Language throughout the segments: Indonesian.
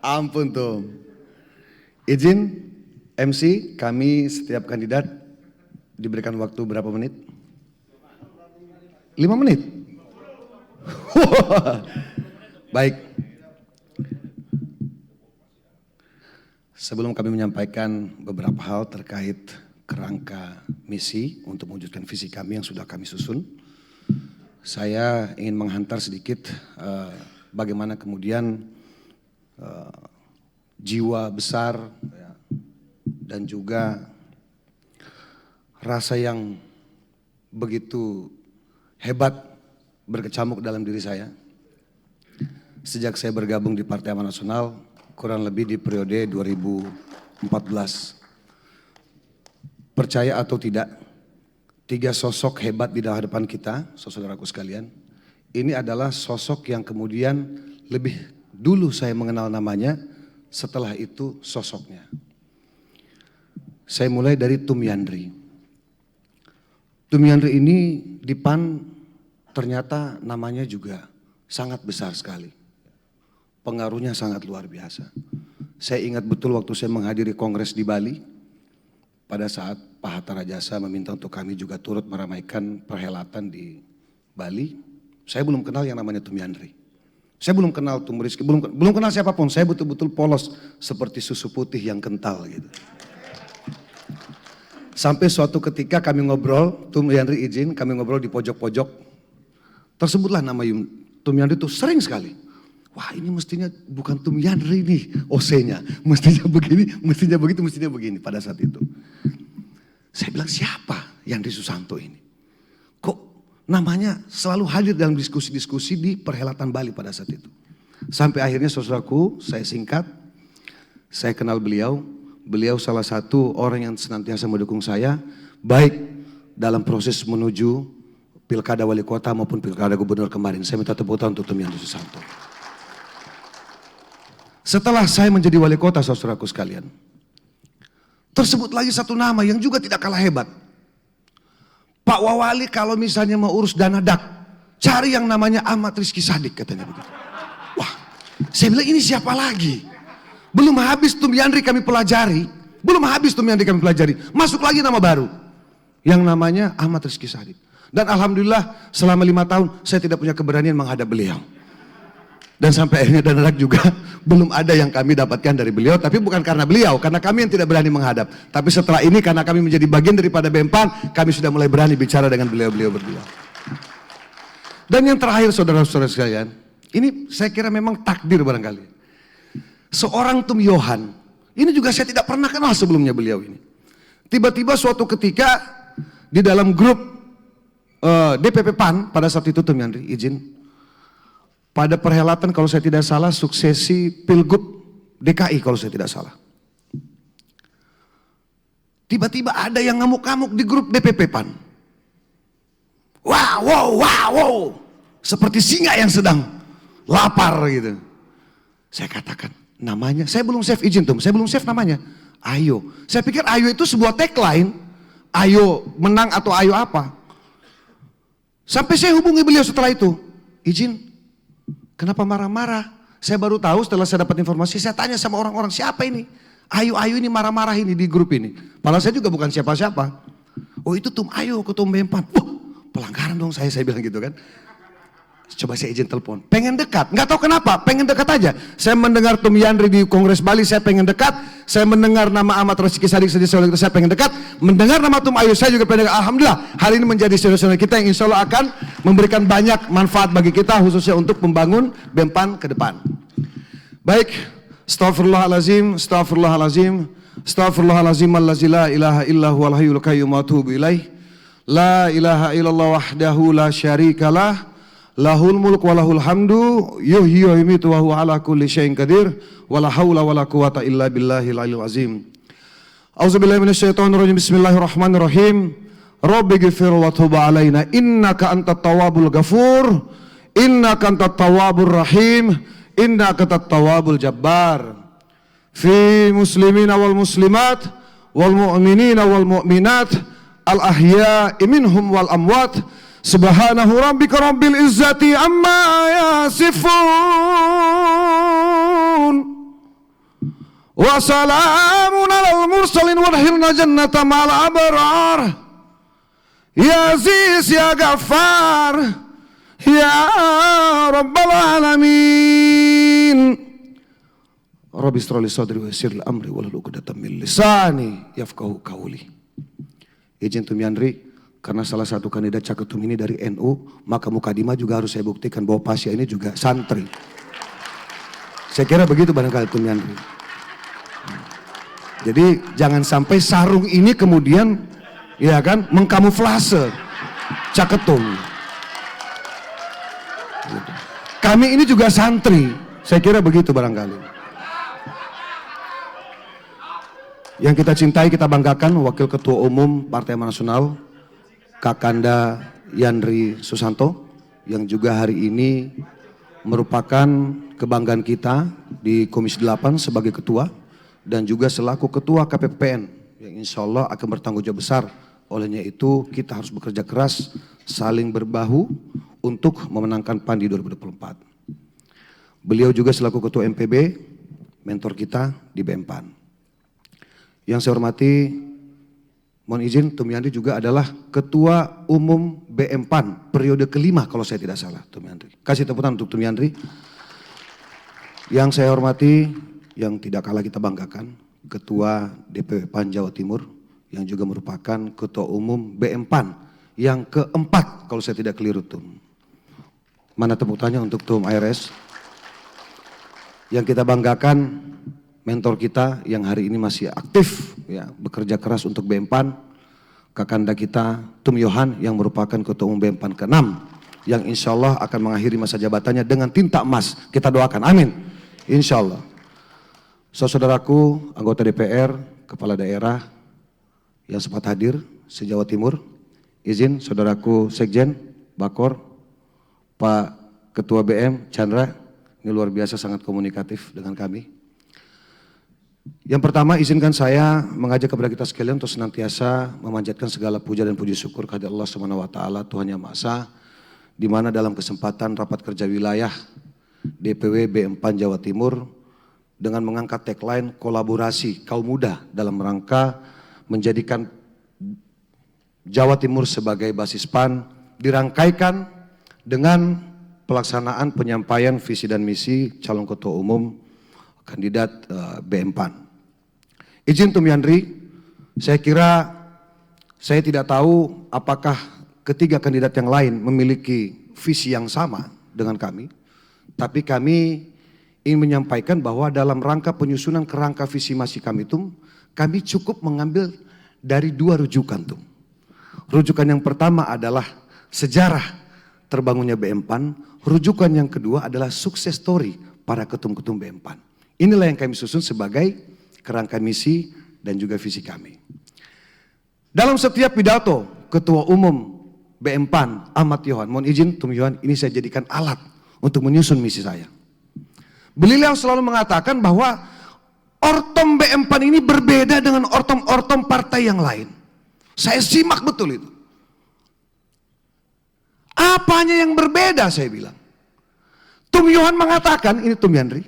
Ampun tuh. Izin MC, kami setiap kandidat diberikan waktu berapa menit? 5 menit. Baik. Sebelum kami menyampaikan beberapa hal terkait kerangka misi untuk mewujudkan visi kami yang sudah kami susun, saya ingin menghantar sedikit bagaimana kemudian jiwa besar dan juga rasa yang begitu hebat berkecamuk dalam diri saya sejak saya bergabung di Partai Amanat Nasional kurang lebih di periode 2014. Percaya atau tidak, 3 sosok hebat di hadapan kita, saudaraku sekalian, ini adalah sosok yang kemudian lebih dulu saya mengenal namanya, setelah itu sosoknya. Saya mulai dari Tum Yandri. Tum Yandri ini di PAN ternyata namanya juga sangat besar sekali. Pengaruhnya sangat luar biasa. Saya ingat betul waktu saya menghadiri kongres di Bali, pada saat Pak Hatta Rajasa meminta untuk kami juga turut meramaikan perhelatan di Bali. Saya belum kenal yang namanya Tum Yandri. Saya belum kenal Tum Rizky, belum kenal siapapun. Saya betul-betul polos seperti susu putih yang kental gitu. Sampai suatu ketika kami ngobrol, Tum Yandri izin, kami ngobrol di pojok-pojok. Tersebutlah nama Tum Yandri itu sering sekali. Wah, ini mestinya bukan Tum Yandri nih, OC-nya. Mestinya begini, mestinya begitu, mestinya begini pada saat itu. Saya bilang, siapa Yandri Susanto ini? Kok namanya selalu hadir dalam diskusi-diskusi di perhelatan Bali pada saat itu. Sampai akhirnya saudaraku, saya singkat, saya kenal beliau. Beliau salah satu orang yang senantiasa mendukung saya, baik dalam proses menuju pilkada wali kota maupun pilkada gubernur kemarin. Saya minta tepuk tangan untuk Tum Yandri Susanto. Setelah saya menjadi wali kota, saudaraku sekalian, tersebut lagi satu nama yang juga tidak kalah hebat. Pak Wawali kalau misalnya mau urus dana dak, cari yang namanya Ahmad Rizky Sadik, katanya begitu. Wah, saya bilang ini siapa lagi? Belum habis Tum Yandri kami pelajari, masuk lagi nama baru yang namanya Ahmad Rizky Sadik. Dan alhamdulillah selama 5 tahun saya tidak punya keberanian menghadap beliau. Dan sampai akhirnya dana dak juga belum ada yang kami dapatkan dari beliau, tapi bukan karena beliau, karena kami yang tidak berani menghadap. Tapi setelah ini karena kami menjadi bagian daripada BEMPAN, kami sudah mulai berani bicara dengan beliau-beliau berdua. Dan yang terakhir saudara-saudara sekalian, ini saya kira memang takdir barangkali. Seorang Tum Yohan, ini juga saya tidak pernah kenal sebelumnya beliau ini. Tiba-tiba suatu ketika di dalam grup DPP PAN pada saat itu Tum Yandri izin. Pada perhelatan kalau saya tidak salah suksesi Pilgub DKI kalau saya tidak salah. Tiba-tiba ada yang ngamuk-ngamuk di grup DPP PAN. Wow. Seperti singa yang sedang lapar gitu. Saya katakan namanya, saya belum save izin Tum, saya belum save namanya. Ayo. Saya pikir ayo itu sebuah tagline. Ayo menang atau ayo apa. Sampai saya hubungi beliau setelah itu. Izin. Kenapa marah-marah? Saya baru tahu setelah saya dapat informasi, saya tanya sama orang-orang, siapa ini? Ayu ini marah-marah ini di grup ini. Padahal saya juga bukan siapa-siapa. Oh itu Tum Ayu, ketum BEMPAN. Wah, pelanggaran dong saya bilang gitu kan. Coba saya izin telepon. Pengen dekat, nggak tahu kenapa, pengen dekat aja. Saya mendengar Tum Yandri di Kongres Bali, saya pengen dekat. Saya mendengar nama Ahmad Rizky Sadik, saya pengen dekat. Mendengar nama Tum Ayu, saya juga pengen dekat. Alhamdulillah, hari ini menjadi saudara-saudara kita yang insya Allah akan memberikan banyak manfaat bagi kita, khususnya untuk membangun BEMPAN ke depan. Baik, astagfirullahalazim, allazi la ilaha illa huwal hayyul qayyum wa atubu ilaih. La ilaha illallah wahdahu la syarikalah. Lahul mulk wa lahul hamdu yuhyi wa yumiitu wa huwa ala kulli syai'in qadir wa la haula wa la quwata illa billahil aliyyil azim. A'udzubillahi minasyaitonir rajim. Bismillahirrahmanirrahim. Rabbighfir wa tub 'alaina innaka antat tawwabul ghafur innaka antat tawwabur rahim innaka antat tawwabul jabbar. Fi muslimina wal muslimat wal mu'minina wal mu'minat al ahya'i minhum wal amwat Subhanahu rabbika rabbil izzati amma yasifun. Wa salamun alal mursalin wadkhilna jannata ma'al abrar. Ya Aziz ya Ghaffar ya Rabbal alamin. Rabbi shrah li sadri wa yassir li amri wahlul 'uqdatam min lisani yafqahu qawli. Izin Tum Yandri, karena salah satu kandidat Caketum ini dari NU, maka mukadimah juga harus saya buktikan bahwa Pasya ini juga santri. Saya kira begitu barangkali Tum Yandri. Jadi jangan sampai sarung ini kemudian ya kan mengkamuflase Caketum. Kami ini juga santri, saya kira begitu barangkali. Yang kita cintai, kita banggakan Wakil Ketua Umum Partai Amanat Nasional Kakanda Yandri Susanto, yang juga hari ini merupakan kebanggaan kita di Komisi 8 sebagai ketua dan juga selaku ketua KPPN yang insya Allah akan bertanggung jawab besar. Olehnya itu kita harus bekerja keras, saling berbahu untuk memenangkan PAN di 2024. Beliau juga selaku ketua MPB, mentor kita di BM PAN. Yang saya hormati, mohon izin Tum Yandri juga adalah Ketua Umum BM PAN periode kelima kalau saya tidak salah, Tum Yandri. Kasih tepuk tangan untuk Tum Yandri. Yang saya hormati, yang tidak kalah kita banggakan, Ketua DPW PAN Jawa Timur, yang juga merupakan Ketua Umum BM PAN yang keempat kalau saya tidak keliru Tum. Mana tepuk tangannya untuk Tum ARS. Yang kita banggakan, mentor kita yang hari ini masih aktif ya, bekerja keras untuk BM PAN, kakanda kita Tum Yohan yang merupakan Ketua Umum BM PAN ke-6 yang insya Allah akan mengakhiri masa jabatannya dengan tinta emas. Kita doakan, amin. Insya Allah. Saudaraku, anggota DPR, kepala daerah yang sempat hadir se-Jawa Timur, izin saudaraku Sekjen, Bakor, Pak Ketua BM, Chandra, ini luar biasa sangat komunikatif dengan kami. Yang pertama, izinkan saya mengajak kepada kita sekalian untuk senantiasa memanjatkan segala puja dan puji syukur kepada Allah Subhanahu wa taala, Tuhan Yang Maha Esa, di mana dalam kesempatan rapat kerja wilayah DPW BM PAN Jawa Timur dengan mengangkat tagline kolaborasi kaum muda dalam rangka menjadikan Jawa Timur sebagai basis PAN dirangkaikan dengan pelaksanaan penyampaian visi dan misi calon ketua umum kandidat BM PAN. Izin Tum Yandri, saya kira saya tidak tahu apakah ketiga kandidat yang lain memiliki visi yang sama dengan kami, tapi kami ingin menyampaikan bahwa dalam rangka penyusunan kerangka visi misi kami Tum, kami cukup mengambil dari dua rujukan Tum. Rujukan yang pertama adalah sejarah terbangunnya BM PAN, rujukan yang kedua adalah sukses story para ketum-ketum BM PAN. Inilah yang kami susun sebagai kerangka misi dan juga visi kami. Dalam setiap pidato Ketua Umum BM PAN Ahmad Yohan, mohon izin Tum Yohan, ini saya jadikan alat untuk menyusun misi saya. Beliau selalu mengatakan bahwa ortom BM PAN ini berbeda dengan ortom-ortom partai yang lain. Saya simak betul itu. Apanya yang berbeda saya bilang. Tum Yohan mengatakan, ini Tum Yandri,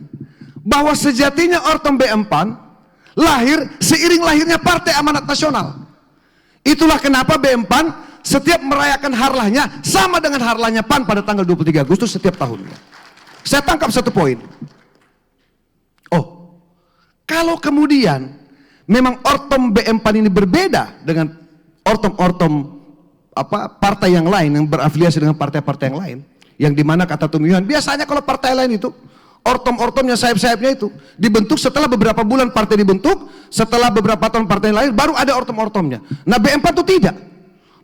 bahwa sejatinya ortom BM PAN lahir seiring lahirnya Partai Amanat Nasional. Itulah kenapa BM PAN setiap merayakan harlahnya sama dengan harlahnya PAN pada tanggal 23 Agustus setiap tahunnya. Saya tangkap satu poin. Oh, kalau kemudian memang ortom BM PAN ini berbeda dengan ortom-ortom partai yang lain yang berafiliasi dengan partai-partai yang lain, yang dimana kata Tum Yohan, biasanya kalau partai lain itu ortom-ortomnya, sayap-sayapnya itu dibentuk setelah beberapa bulan partai dibentuk, setelah beberapa tahun partai lahir, baru ada ortom-ortomnya. Nah BM PAN itu tidak,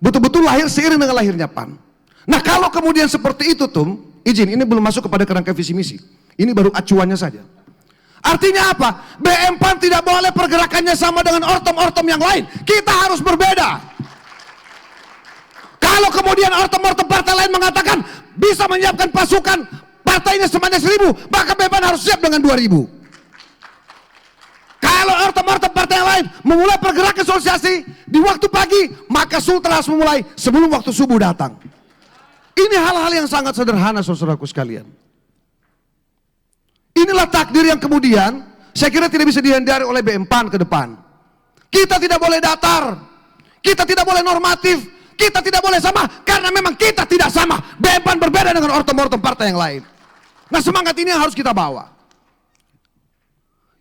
betul-betul lahir seiring dengan lahirnya PAN. Nah kalau kemudian seperti itu Tum, izin ini belum masuk kepada kerangka visi misi, ini baru acuannya saja. Artinya apa? BM PAN tidak boleh pergerakannya sama dengan ortom-ortom yang lain, kita harus berbeda. Kalau kemudian ortom-ortom partai lain mengatakan bisa menyiapkan pasukan partainya sebanyak 1.000, maka BM PAN harus siap dengan 2.000. Kalau ortom-ortom partai yang lain memulai pergerakan sosialisasi di waktu pagi, maka Sultan harus memulai sebelum waktu subuh datang. Ini hal-hal yang sangat sederhana saudaraku sekalian. Inilah takdir yang kemudian saya kira tidak bisa dihindari oleh BM-PAN ke depan. Kita tidak boleh datar, kita tidak boleh normatif, kita tidak boleh sama, karena memang kita tidak sama. BM-PAN berbeda dengan ortom-ortom partai yang lain. Nah, semangat ini yang harus kita bawa.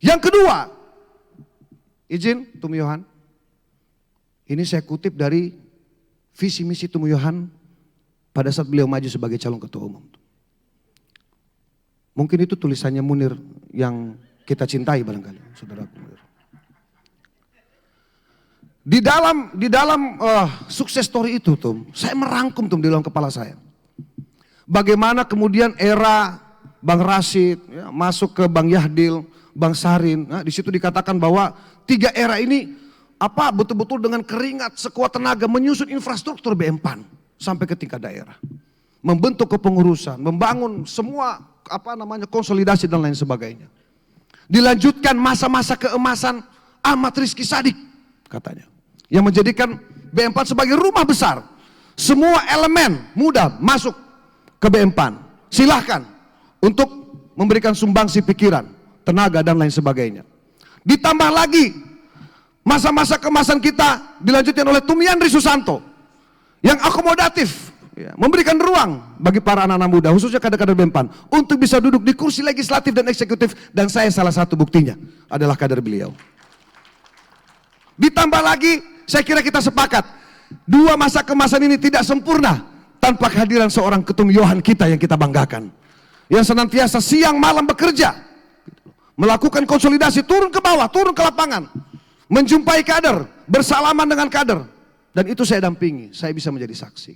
Yang kedua, izin Tum Yohan, ini saya kutip dari visi misi Tum Yohan pada saat beliau maju sebagai calon ketua umum. Mungkin itu tulisannya Munir yang kita cintai barangkali, saudara Munir. Di dalam sukses story itu Tum, saya merangkum Tum di dalam kepala saya. Bagaimana kemudian era Bang Rashid ya, masuk ke Bang Yahdil, Bang Sarin. Nah, di situ dikatakan bahwa 3 era ini betul-betul dengan keringat sekuat tenaga menyusun infrastruktur BM-PAN sampai ke tingkat daerah. Membentuk kepengurusan, membangun semua konsolidasi dan lain sebagainya. Dilanjutkan masa-masa keemasan Ahmad Rizky Sadik katanya. Yang menjadikan BM-PAN sebagai rumah besar. Semua elemen muda masuk ke BM-PAN. Silahkan untuk memberikan sumbangsi pikiran, tenaga dan lain sebagainya. Ditambah lagi masa-masa keemasan kita dilanjutkan oleh Tum Yandri Susanto yang akomodatif, ya, memberikan ruang bagi para anak-anak muda, khususnya kader-kader BM-PAN untuk bisa duduk di kursi legislatif dan eksekutif, dan saya salah satu buktinya adalah kader beliau. Ditambah lagi, saya kira kita sepakat, 2 masa keemasan ini tidak sempurna tanpa kehadiran seorang Ketum Yohan kita yang kita banggakan, yang senantiasa siang malam bekerja, melakukan konsolidasi, turun ke bawah, turun ke lapangan, menjumpai kader, bersalaman dengan kader, dan itu saya dampingi, saya bisa menjadi saksi.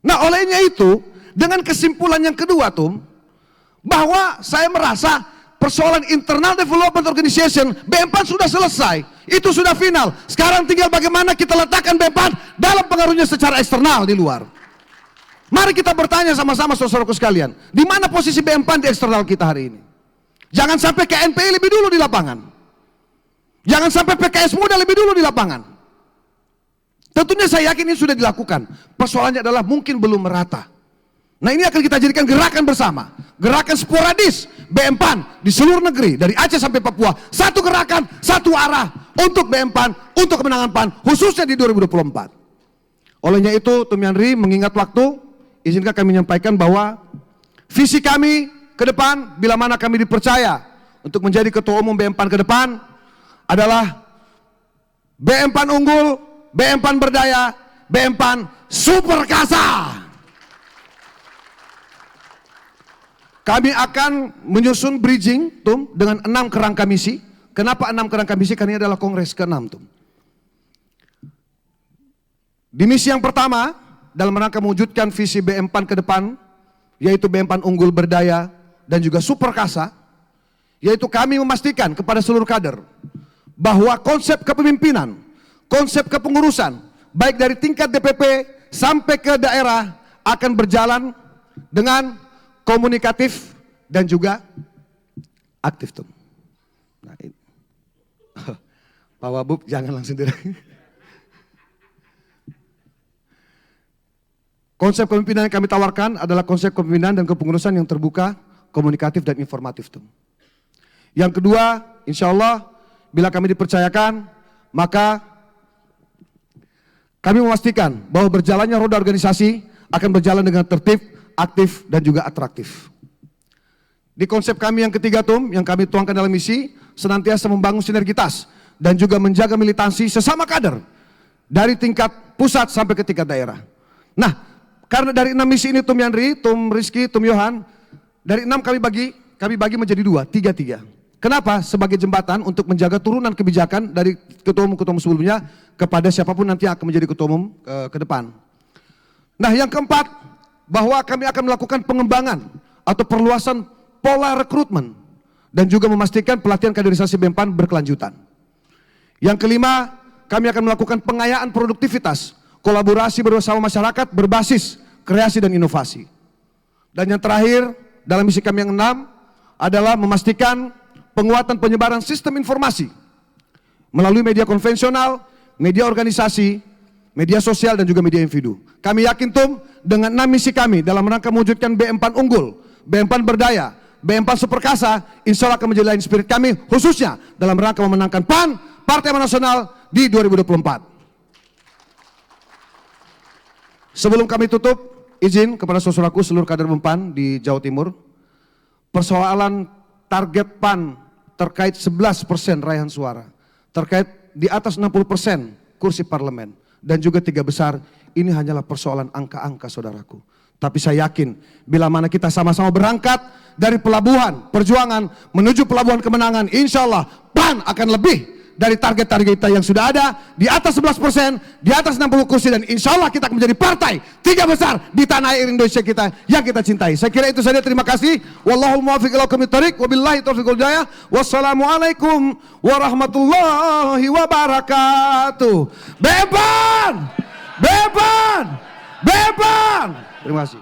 Nah, olehnya itu, dengan kesimpulan yang kedua Tum, bahwa saya merasa persoalan internal development organization BM-PAN sudah selesai, itu sudah final. Sekarang tinggal bagaimana kita letakkan BM-PAN dalam pengaruhnya secara eksternal di luar. Mari kita bertanya sama-sama saudaraku sekalian, di mana posisi BM-PAN di eksternal kita hari ini? Jangan sampai KNPI lebih dulu di lapangan. Jangan sampai PKS muda lebih dulu di lapangan. Tentunya saya yakin ini sudah dilakukan. Persoalannya adalah mungkin belum merata. Nah, ini akan kita jadikan gerakan bersama. Gerakan sporadis BM-PAN di seluruh negeri, dari Aceh sampai Papua. Satu gerakan, satu arah untuk BM-PAN, untuk kemenangan PAN, khususnya di 2024. Olehnya itu, Tum Yandri mengingat waktu, izinkan kami menyampaikan bahwa visi kami ke depan, bila mana kami dipercaya untuk menjadi ketua umum BM-PAN ke depan, adalah BM-PAN unggul, BM-PAN berdaya, BM-PAN super kasa. Kami akan menyusun bridging Tum dengan 6 kerangka misi. Kenapa 6 kerangka misi? Karena ini adalah kongres ke-6 Tum. Di misi yang pertama, dalam rangka mewujudkan visi BM-PAN ke depan, yaitu BM-PAN unggul, berdaya, dan juga super kasa, yaitu kami memastikan kepada seluruh kader bahwa konsep kepemimpinan, konsep kepengurusan, baik dari tingkat DPP sampai ke daerah akan berjalan dengan komunikatif dan juga aktif Tum. Nah, ini. Pak Wabub jangan langsung direct. Konsep kepemimpinan yang kami tawarkan adalah konsep kepemimpinan dan kepengurusan yang terbuka, komunikatif dan informatif Tum. Yang kedua, insya Allah bila kami dipercayakan, maka kami memastikan bahwa berjalannya roda organisasi akan berjalan dengan tertib, aktif, dan juga atraktif. Di konsep kami yang ketiga Tum, yang kami tuangkan dalam misi, senantiasa membangun sinergitas dan juga menjaga militansi sesama kader dari tingkat pusat sampai ke tingkat daerah. Nah, karena dari 6 misi ini Tum Yandri, Tum Rizky, Tum Yohan, dari 6 kami bagi menjadi 2, 3-3. Kenapa? Sebagai jembatan untuk menjaga turunan kebijakan dari ketua umum sebelumnya kepada siapapun nanti akan menjadi ketua umum ke depan. Nah, yang keempat, bahwa kami akan melakukan pengembangan atau perluasan pola rekrutmen dan juga memastikan pelatihan kaderisasi BM-PAN berkelanjutan. Yang kelima, kami akan melakukan pengayaan produktivitas, kolaborasi bersama masyarakat berbasis kreasi dan inovasi. Dan yang terakhir, dalam misi kami yang 6 adalah memastikan penguatan penyebaran sistem informasi melalui media konvensional, media organisasi, media sosial dan juga media individu. Kami yakin Tum, dengan 6 misi kami dalam rangka mewujudkan B4 unggul, B4 berdaya, B4 superkasa, insya Allah akan menjadi lain spirit kami, khususnya dalam rangka memenangkan PAN, Partai Amanat Nasional di 2024. Sebelum kami tutup, izin kepada saudaraku seluruh kader PAN di Jawa Timur, persoalan target PAN terkait 11% raihan suara, terkait di atas 60% kursi parlemen, dan juga 3 besar, ini hanyalah persoalan angka-angka saudaraku. Tapi saya yakin bila mana kita sama-sama berangkat dari pelabuhan perjuangan menuju pelabuhan kemenangan, insya Allah PAN akan lebih dari target-target kita yang sudah ada, di atas 11%, di atas 60 kursi, dan insya Allah kita akan menjadi partai 3 besar di tanah air Indonesia kita yang kita cintai. Saya kira itu saja, terima kasih. Wallahul muwaffiq ila aqwamit thoriq, wabillahi taufiq wal hidayah. Wassalamualaikum warahmatullahi wabarakatuh. Beban! Beban! Beban! Terima kasih.